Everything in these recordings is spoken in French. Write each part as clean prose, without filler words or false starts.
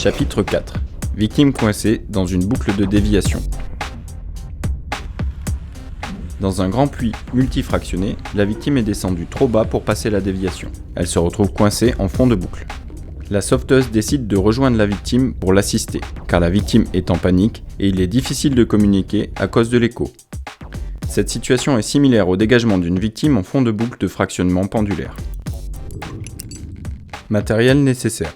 Chapitre 4. Victime coincée dans une boucle de déviation. Dans un grand puits multifractionné, la victime est descendue trop bas pour passer la déviation. Elle se retrouve coincée en fond de boucle. La sauveteuse décide de rejoindre la victime pour l'assister, car la victime est en panique et il est difficile de communiquer à cause de l'écho. Cette situation est similaire au dégagement d'une victime en fond de boucle de fractionnement pendulaire. Matériel nécessaire.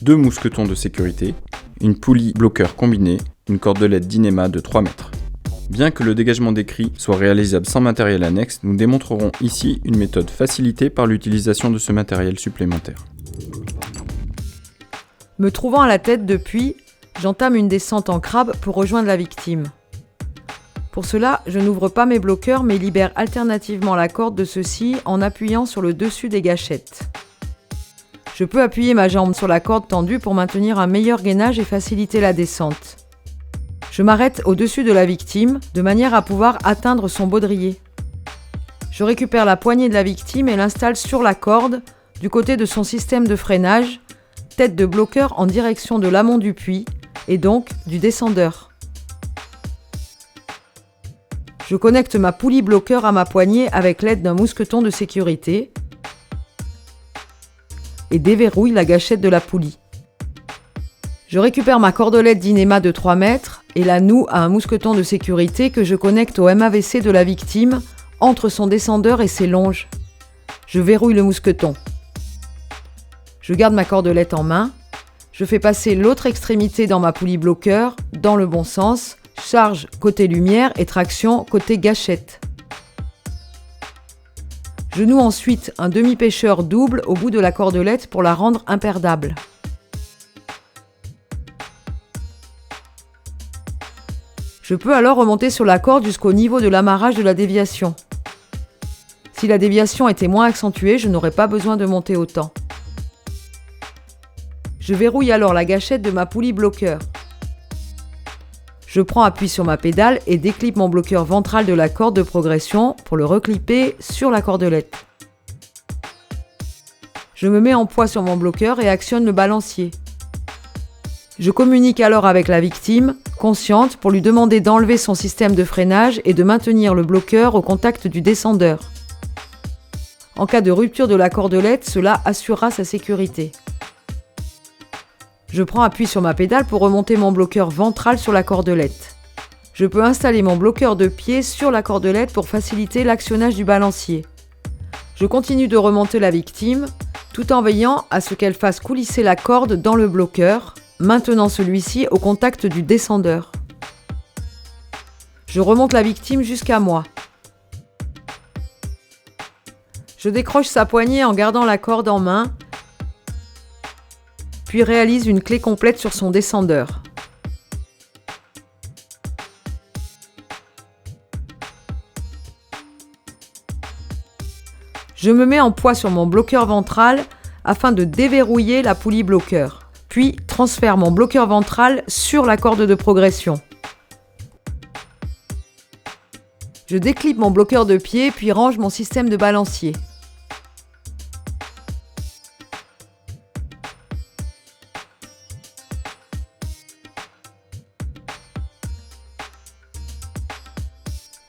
2 mousquetons de sécurité, une poulie bloqueur combinée, une cordelette Dynéma de 3 mètres. Bien que le dégagement décrit soit réalisable sans matériel annexe, nous démontrerons ici une méthode facilitée par l'utilisation de ce matériel supplémentaire. Me trouvant à la tête de puits, j'entame une descente en crabe pour rejoindre la victime. Pour cela, je n'ouvre pas mes bloqueurs mais libère alternativement la corde de ceux-ci en appuyant sur le dessus des gâchettes. Je peux appuyer ma jambe sur la corde tendue pour maintenir un meilleur gainage et faciliter la descente. Je m'arrête au-dessus de la victime, de manière à pouvoir atteindre son baudrier. Je récupère la poignée de la victime et l'installe sur la corde, du côté de son système de freinage, tête de bloqueur en direction de l'amont du puits, et donc du descendeur. Je connecte ma poulie bloqueur à ma poignée avec l'aide d'un mousqueton de sécurité, et déverrouille la gâchette de la poulie. Je récupère ma cordelette Dynéma de 3 mètres et la noue à un mousqueton de sécurité que je connecte au MAVC de la victime entre son descendeur et ses longes. Je verrouille le mousqueton. Je garde ma cordelette en main. Je fais passer l'autre extrémité dans ma poulie bloqueur, dans le bon sens, charge côté lumière et traction côté gâchette. Je noue ensuite un demi-pêcheur double au bout de la cordelette pour la rendre imperdable. Je peux alors remonter sur la corde jusqu'au niveau de l'amarrage de la déviation. Si la déviation était moins accentuée, je n'aurais pas besoin de monter autant. Je verrouille alors la gâchette de ma poulie bloqueur. Je prends appui sur ma pédale et déclipe mon bloqueur ventral de la corde de progression pour le reclipper sur la cordelette. Je me mets en poids sur mon bloqueur et actionne le balancier. Je communique alors avec la victime, consciente, pour lui demander d'enlever son système de freinage et de maintenir le bloqueur au contact du descendeur. En cas de rupture de la cordelette, cela assurera sa sécurité. Je prends appui sur ma pédale pour remonter mon bloqueur ventral sur la cordelette. Je peux installer mon bloqueur de pied sur la cordelette pour faciliter l'actionnage du balancier. Je continue de remonter la victime, tout en veillant à ce qu'elle fasse coulisser la corde dans le bloqueur, maintenant celui-ci au contact du descendeur. Je remonte la victime jusqu'à moi. Je décroche sa poignée en gardant la corde en main, puis réalise une clé complète sur son descendeur. Je me mets en poids sur mon bloqueur ventral afin de déverrouiller la poulie bloqueur, puis transfère mon bloqueur ventral sur la corde de progression. Je déclipe mon bloqueur de pied puis range mon système de balancier.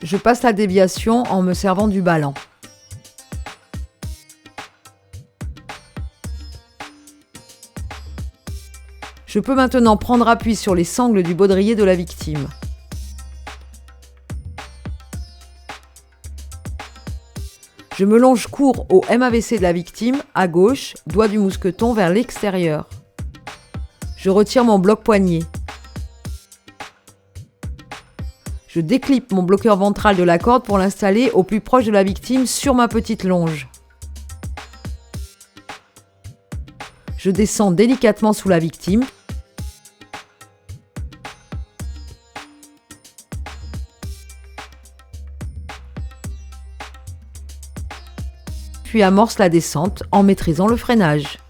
Je passe la déviation en me servant du ballan. Je peux maintenant prendre appui sur les sangles du baudrier de la victime. Je me longe court au MAVC de la victime, à gauche, doigt du mousqueton vers l'extérieur. Je retire mon bloc poignet. Je déclipe mon bloqueur ventral de la corde pour l'installer au plus proche de la victime sur ma petite longe. Je descends délicatement sous la victime. Puis amorce la descente en maîtrisant le freinage.